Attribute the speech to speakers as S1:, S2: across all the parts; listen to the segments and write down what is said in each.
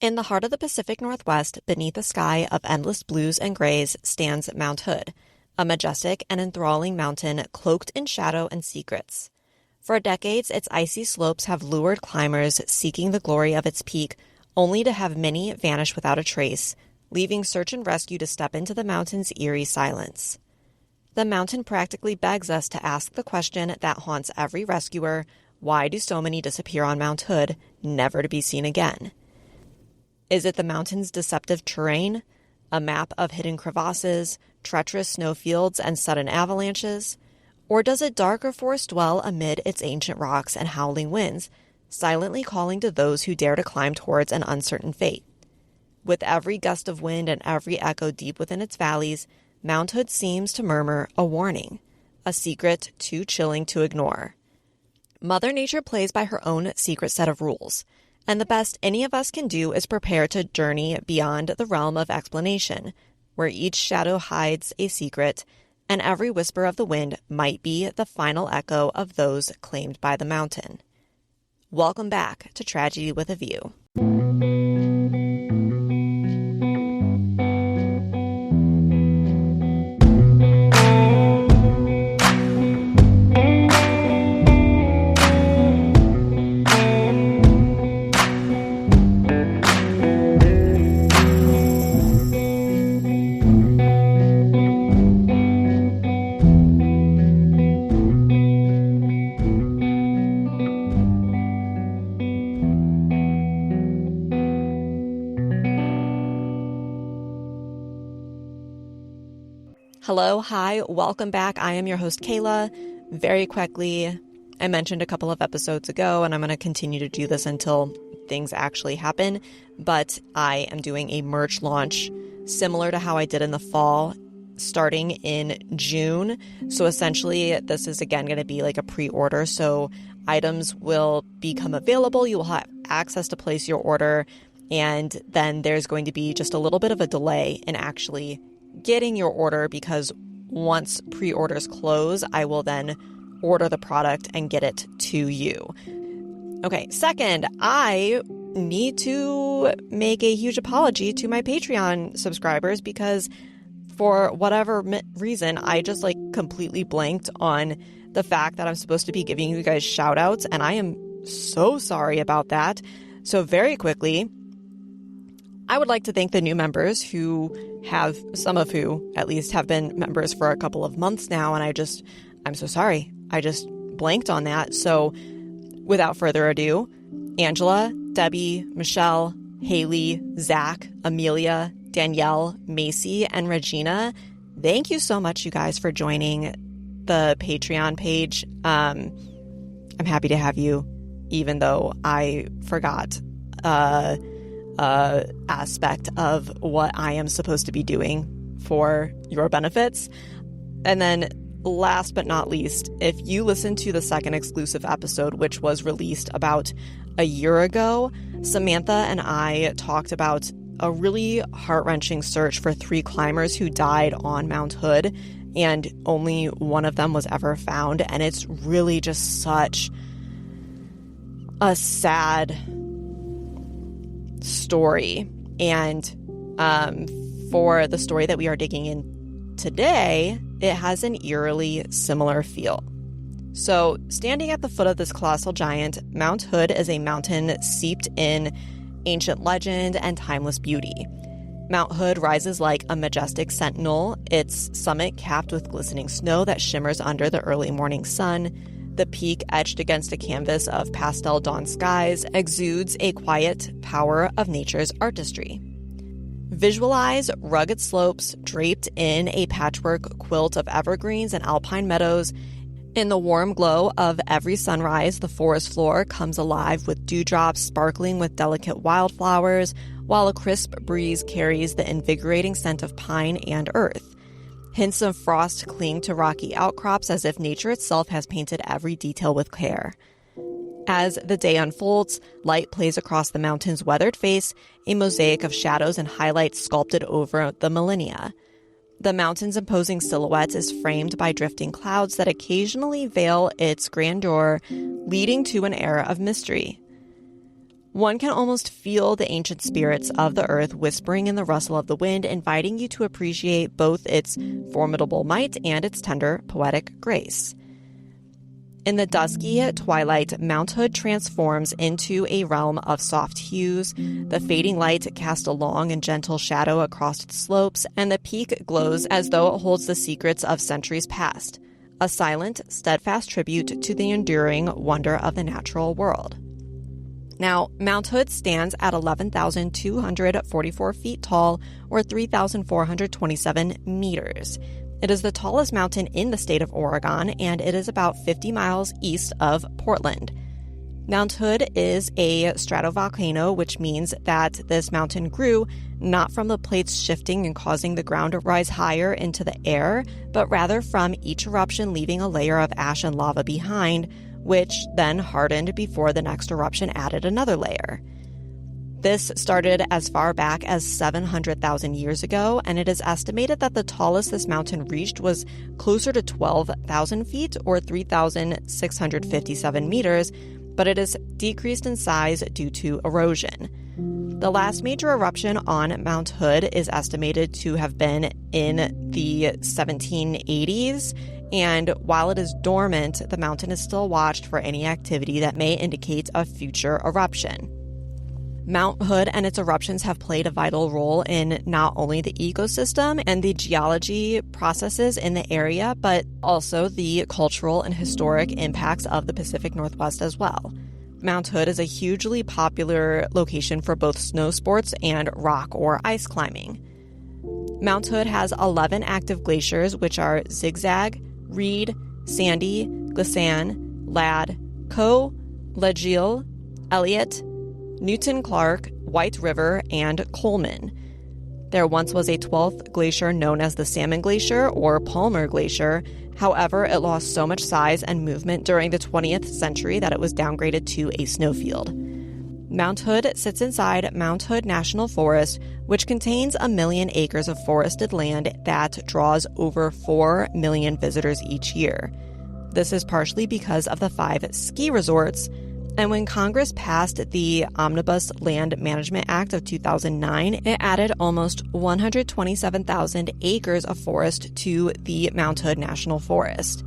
S1: In the heart of the Pacific Northwest, beneath a sky of endless blues and grays, stands Mount Hood, a majestic and enthralling mountain cloaked in shadow and secrets. For decades, its icy slopes have lured climbers seeking the glory of its peak, only to have many vanish without a trace, leaving search and rescue to step into the mountain's eerie silence. The mountain practically begs us to ask the question that haunts every rescuer: why do so many disappear on Mount Hood, never to be seen again? Is it the mountain's deceptive terrain, a map of hidden crevasses, treacherous snowfields, and sudden avalanches? Or does a darker force dwell amid its ancient rocks and howling winds, silently calling to those who dare to climb towards an uncertain fate? With every gust of wind and every echo deep within its valleys, Mount Hood seems to murmur a warning, a secret too chilling to ignore. Mother Nature plays by her own secret set of rules, and the best any of us can do is prepare to journey beyond the realm of explanation, where each shadow hides a secret, and every whisper of the wind might be the final echo of those claimed by the mountain. Welcome back to Tragedy with a View. Hello, hi, welcome back. I am your host, Kayla. Very quickly, I mentioned a couple of episodes ago, and I'm going to continue to do this until things actually happen, but I am doing a merch launch similar to how I did in the fall, starting in June. So essentially, this is again going to be like a pre-order, so items will become available. You will have access to place your order, and then there's going to be just a little bit of a delay in actually getting your order, because once pre-orders close, I will then order the product and get it to you. Okay, second, I need to make a huge apology to my Patreon subscribers, because for whatever reason, I just completely blanked on the fact that I'm supposed to be giving you guys shout outs, and I am so sorry about that. So very quickly, I would like to thank the new members some of who at least have been members for a couple of months now, and I'm so sorry. I just blanked on that. So without further ado, Angela, Debbie, Michelle, Haley, Zach, Amelia, Danielle, Macy, and Regina, thank you so much, you guys, for joining the Patreon page. I'm happy to have you, even though I forgot aspect of what I am supposed to be doing for your benefits. And then last but not least, if you listen to the second exclusive episode, which was released about a year ago, Samantha and I talked about a really heart-wrenching search for 3 climbers who died on Mount Hood, and only one of them was ever found. And it's really just such a sad story. And for the story that we are digging in today, it has an eerily similar feel. So, standing at the foot of this colossal giant, Mount Hood is a mountain steeped in ancient legend and timeless beauty. Mount Hood rises like a majestic sentinel, its summit capped with glistening snow that shimmers under the early morning sun. The peak, etched against a canvas of pastel dawn skies, exudes a quiet power of nature's artistry. Visualize rugged slopes draped in a patchwork quilt of evergreens and alpine meadows. In the warm glow of every sunrise, the forest floor comes alive with dewdrops sparkling with delicate wildflowers, while a crisp breeze carries the invigorating scent of pine and earth. Hints of frost cling to rocky outcrops as if nature itself has painted every detail with care. As the day unfolds, light plays across the mountain's weathered face, a mosaic of shadows and highlights sculpted over the millennia. The mountain's imposing silhouette is framed by drifting clouds that occasionally veil its grandeur, leading to an era of mystery. One can almost feel the ancient spirits of the earth whispering in the rustle of the wind, inviting you to appreciate both its formidable might and its tender, poetic grace. In the dusky twilight, Mount Hood transforms into a realm of soft hues. The fading light casts a long and gentle shadow across its slopes, and the peak glows as though it holds the secrets of centuries past, a silent, steadfast tribute to the enduring wonder of the natural world. Now, Mount Hood stands at 11,244 feet tall, or 3,427 meters. It is the tallest mountain in the state of Oregon, and it is about 50 miles east of Portland. Mount Hood is a stratovolcano, which means that this mountain grew not from the plates shifting and causing the ground to rise higher into the air, but rather from each eruption leaving a layer of ash and lava behind, which then hardened before the next eruption added another layer. This started as far back as 700,000 years ago, and it is estimated that the tallest this mountain reached was closer to 12,000 feet, or 3,657 meters, but it has decreased in size due to erosion. The last major eruption on Mount Hood is estimated to have been in the 1780s, and while it is dormant, the mountain is still watched for any activity that may indicate a future eruption. Mount Hood and its eruptions have played a vital role in not only the ecosystem and the geology processes in the area, but also the cultural and historic impacts of the Pacific Northwest as well. Mount Hood is a hugely popular location for both snow sports and rock or ice climbing. Mount Hood has 11 active glaciers, which are Zigzag, Reed, Sandy, Glissane, Ladd, Coe, Legiel, Elliott, Newton Clark, White River, and Coleman. There once was a 12th glacier known as the Salmon Glacier or Palmer Glacier. However, it lost so much size and movement during the 20th century that it was downgraded to a snowfield. Mount Hood sits inside Mount Hood National Forest, which contains 1 million acres of forested land that draws over 4 million visitors each year. This is partially because of the 5 ski resorts, and when Congress passed the Omnibus Land Management Act of 2009, it added almost 127,000 acres of forest to the Mount Hood National Forest.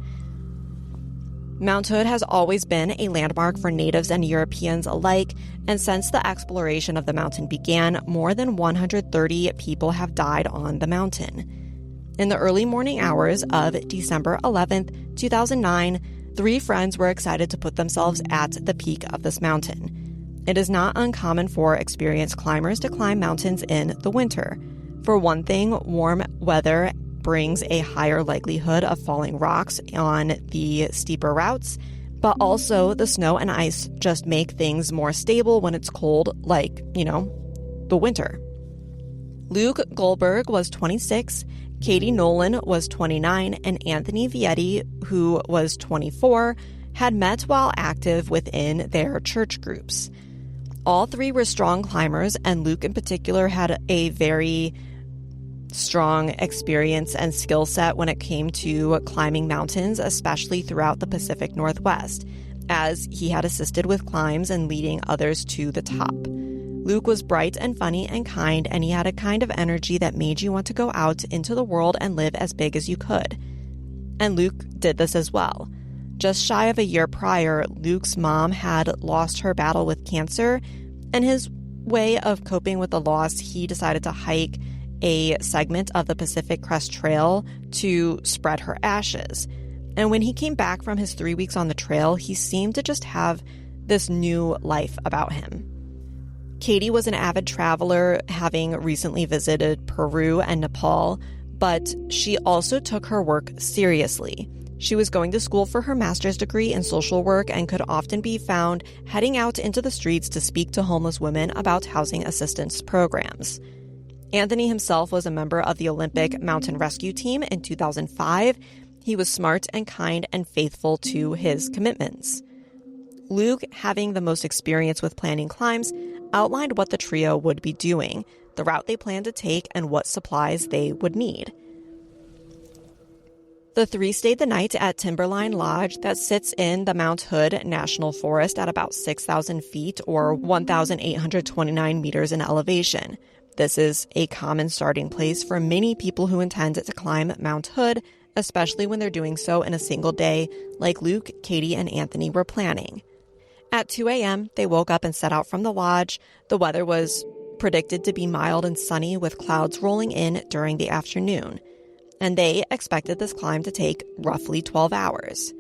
S1: Mount Hood has always been a landmark for natives and Europeans alike, and since the exploration of the mountain began, more than 130 people have died on the mountain. In the early morning hours of December 11th, 2009, 3 friends were excited to put themselves at the peak of this mountain. It is not uncommon for experienced climbers to climb mountains in the winter. For one thing, warm weather brings a higher likelihood of falling rocks on the steeper routes, but also the snow and ice just make things more stable when it's cold, like, the winter. Luke Goldberg was 26, Katie Nolan was 29, and Anthony Vietti, who was 24, had met while active within their church groups. All 3 were strong climbers, and Luke in particular had a very strong experience and skill set when it came to climbing mountains, especially throughout the Pacific Northwest, as he had assisted with climbs and leading others to the top. Luke was bright and funny and kind, and he had a kind of energy that made you want to go out into the world and live as big as you could. And Luke did this as well. Just shy of a year prior, Luke's mom had lost her battle with cancer, and his way of coping with the loss, he decided to hike a segment of the Pacific Crest Trail to spread her ashes. And when he came back from his 3 weeks on the trail, he seemed to just have this new life about him. Katie was an avid traveler, having recently visited Peru and Nepal, but she also took her work seriously. She was going to school for her master's degree in social work and could often be found heading out into the streets to speak to homeless women about housing assistance programs. Anthony himself was a member of the Olympic mountain rescue team in 2005. He was smart and kind and faithful to his commitments. Luke, having the most experience with planning climbs, outlined what the trio would be doing, the route they planned to take, and what supplies they would need. The three stayed the night at Timberline Lodge that sits in the Mount Hood National Forest at about 6,000 feet or 1,829 meters in elevation. This is a common starting place for many people who intend to climb Mount Hood, especially when they're doing so in a single day, like Luke, Katie, and Anthony were planning. At 2 a.m., they woke up and set out from the lodge. The weather was predicted to be mild and sunny with clouds rolling in during the afternoon, and they expected this climb to take roughly 12 hours.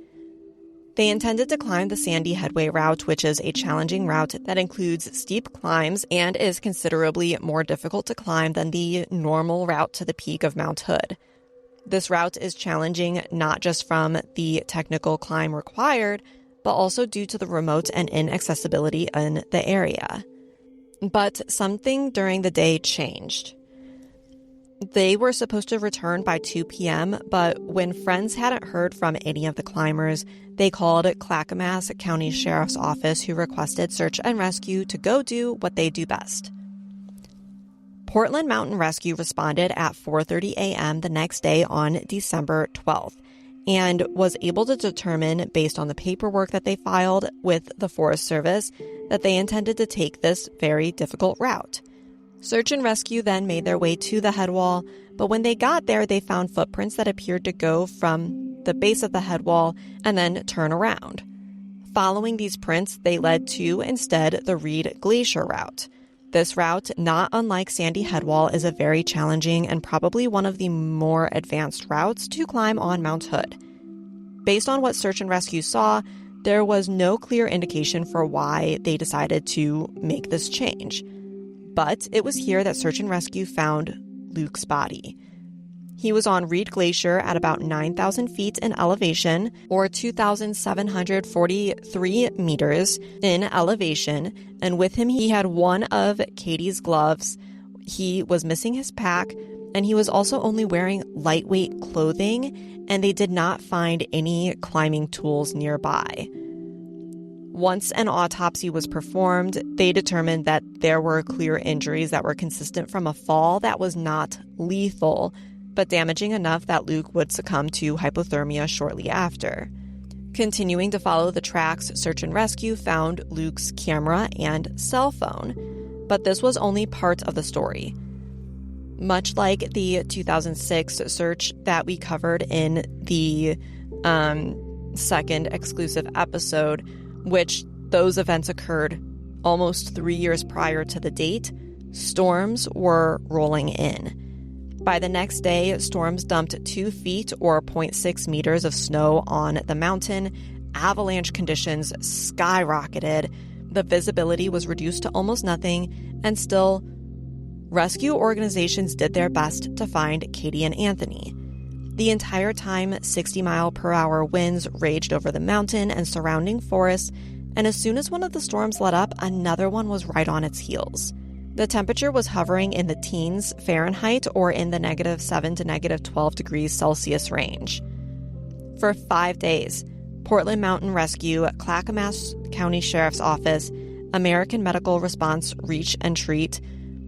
S1: They intended to climb the Sandy Headway route, which is a challenging route that includes steep climbs and is considerably more difficult to climb than the normal route to the peak of Mount Hood. This route is challenging not just from the technical climb required, but also due to the remote and inaccessibility in the area. But something during the day changed. They were supposed to return by 2 p.m., but when friends hadn't heard from any of the climbers, they called Clackamas County Sheriff's Office, who requested search and rescue to go do what they do best. Portland Mountain Rescue responded at 4:30 a.m. the next day on December 12th and was able to determine, based on the paperwork that they filed with the Forest Service, that they intended to take this very difficult route. Search and rescue then made their way to the head wall, but when they got there, they found footprints that appeared to go from the base of the head wall and then turn around. Following these prints, they led to, instead, the Reed Glacier route. This route, not unlike Sandy Headwall, is a very challenging and probably one of the more advanced routes to climb on Mount Hood. Based on what search and rescue saw, there was no clear indication for why they decided to make this change. But it was here that search and rescue found Luke's body. He was on Reed Glacier at about 9,000 feet in elevation, or 2,743 meters in elevation, and with him he had one of Katie's gloves. He was missing his pack, and he was also only wearing lightweight clothing, and they did not find any climbing tools nearby. Once an autopsy was performed, they determined that there were clear injuries that were consistent from a fall that was not lethal, but damaging enough that Luke would succumb to hypothermia shortly after. Continuing to follow the tracks, search and rescue found Luke's camera and cell phone, but this was only part of the story. Much like the 2006 search that we covered in the second exclusive episode, which those events occurred almost 3 years prior to the date, storms were rolling in. By the next day, storms dumped 2 feet or 0.6 meters of snow on the mountain. Avalanche conditions skyrocketed. The visibility was reduced to almost nothing, and still, rescue organizations did their best to find Katie and Anthony. The entire time, 60-mile-per-hour winds raged over the mountain and surrounding forests, and as soon as one of the storms let up, another one was right on its heels. The temperature was hovering in the teens Fahrenheit or in the -7 to -12 degrees Celsius range. For 5 days, Portland Mountain Rescue, Clackamas County Sheriff's Office, American Medical Response Reach and Treat,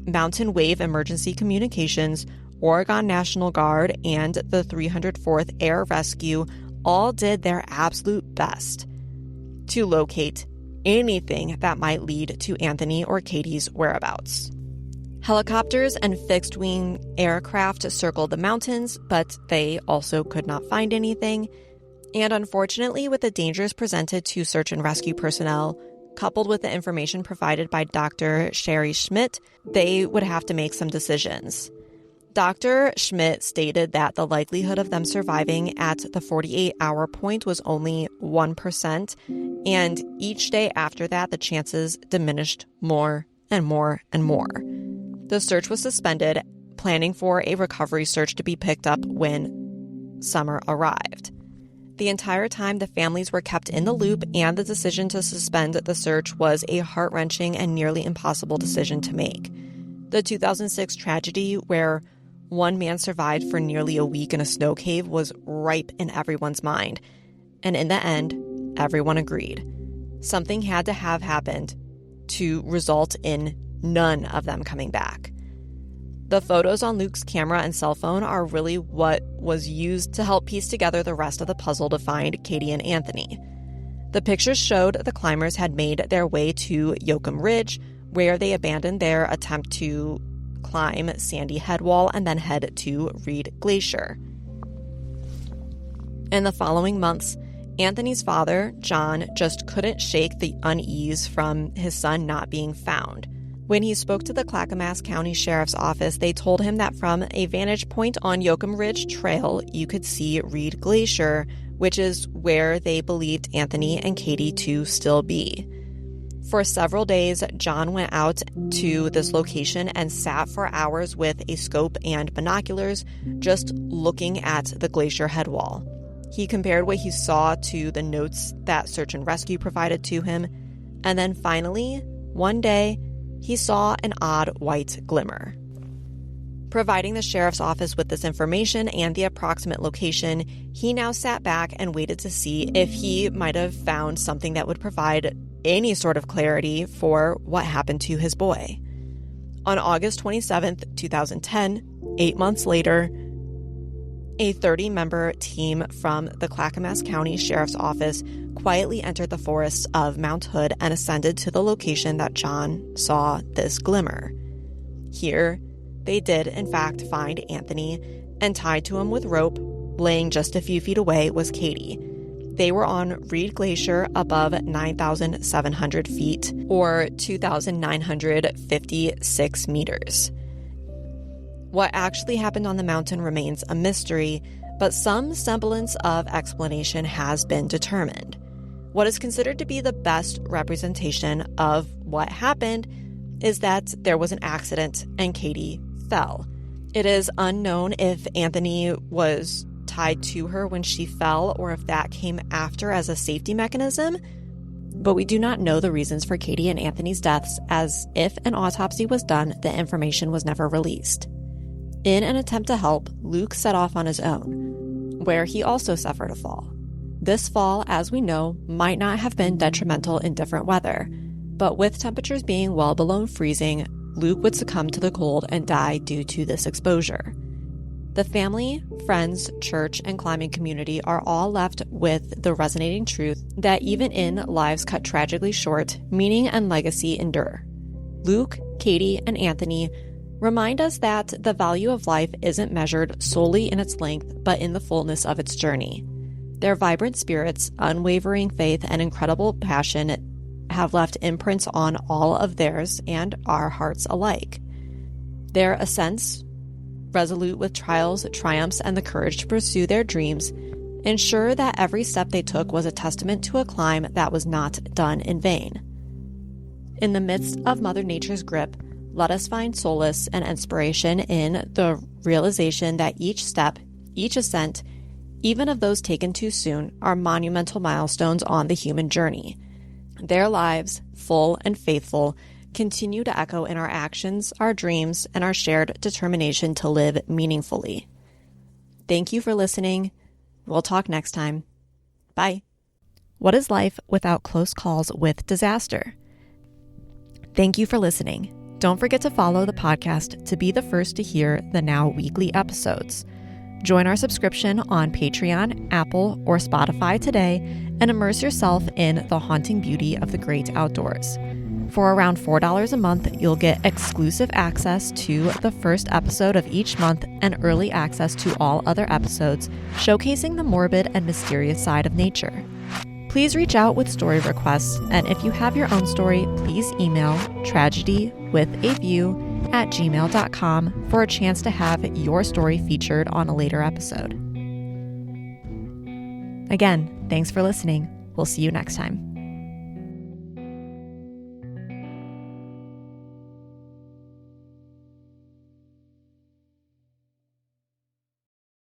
S1: Mountain Wave Emergency Communications, Oregon National Guard, and the 304th Air Rescue all did their absolute best to locate anything that might lead to Anthony or Katie's whereabouts. Helicopters and fixed-wing aircraft circled the mountains, but they also could not find anything. And unfortunately, with the dangers presented to search and rescue personnel, coupled with the information provided by Dr. Sherry Schmidt, they would have to make some decisions. Dr. Schmidt stated that the likelihood of them surviving at the 48-hour point was only 1%, and each day after that, the chances diminished more and more and more. The search was suspended, planning for a recovery search to be picked up when summer arrived. The entire time, the families were kept in the loop, and the decision to suspend the search was a heart-wrenching and nearly impossible decision to make. The 2006 tragedy, where one man survived for nearly a week in a snow cave, was ripe in everyone's mind. And in the end, everyone agreed. Something had to have happened to result in none of them coming back. The photos on Luke's camera and cell phone are really what was used to help piece together the rest of the puzzle to find Katie and Anthony. The pictures showed the climbers had made their way to Yoakum Ridge, where they abandoned their attempt to climb Sandy Head Wall and then head to Reed Glacier. In the following months, Anthony's father, John, just couldn't shake the unease from his son not being found. When he spoke to the Clackamas County Sheriff's Office, they told him that from a vantage point on Yoakum Ridge Trail, you could see Reed Glacier, which is where they believed Anthony and Katie to still be. For several days, John went out to this location and sat for hours with a scope and binoculars, just looking at the glacier head wall. He compared what he saw to the notes that search and rescue provided to him, and then finally, one day, he saw an odd white glimmer. Providing the sheriff's office with this information and the approximate location, he now sat back and waited to see if he might have found something that would provide any sort of clarity for what happened to his boy. On August 27th, 2010, 8 months later, a 30-member team from the Clackamas County Sheriff's Office quietly entered the forests of Mount Hood and ascended to the location that John saw this glimmer. Here, they did, in fact, find Anthony, and tied to him with rope, laying just a few feet away, was Katie. They were on Reed Glacier above 9,700 feet, or 2,956 meters. What actually happened on the mountain remains a mystery, but some semblance of explanation has been determined. What is considered to be the best representation of what happened is that there was an accident and Katie fell. It is unknown if Anthony was tied to her when she fell or if that came after as a safety mechanism, but we do not know the reasons for Katie and Anthony's deaths, as if an autopsy was done, the information was never released. In an attempt to help, Luke set off on his own, where he also suffered a fall. This fall, as we know, might not have been detrimental in different weather, but with temperatures being well below freezing, Luke would succumb to the cold and die due to this exposure. The family, friends, church, and climbing community are all left with the resonating truth that even in lives cut tragically short, meaning and legacy endure. Luke, Katie, and Anthony remind us that the value of life isn't measured solely in its length, but in the fullness of its journey. Their vibrant spirits, unwavering faith, and incredible passion have left imprints on all of theirs and our hearts alike. Their ascents, resolute with trials, triumphs, and the courage to pursue their dreams, ensure that every step they took was a testament to a climb that was not done in vain. In the midst of Mother Nature's grip, let us find solace and inspiration in the realization that each step, each ascent, even of those taken too soon, are monumental milestones on the human journey. Their lives, full and faithful, continue to echo in our actions, our dreams, and our shared determination to live meaningfully. Thank you for listening. We'll talk next time. Bye. What is life without close calls with disaster? Thank you for listening. Don't forget to follow the podcast to be the first to hear the now weekly episodes. Join our subscription on Patreon, Apple, or Spotify today and immerse yourself in the haunting beauty of the great outdoors. For around $4 a month, you'll get exclusive access to the first episode of each month and early access to all other episodes, showcasing the morbid and mysterious side of nature. Please reach out with story requests, and if you have your own story, please email tragedywithaview@gmail.com for a chance to have your story featured on a later episode. Again, thanks for listening. We'll see you next time.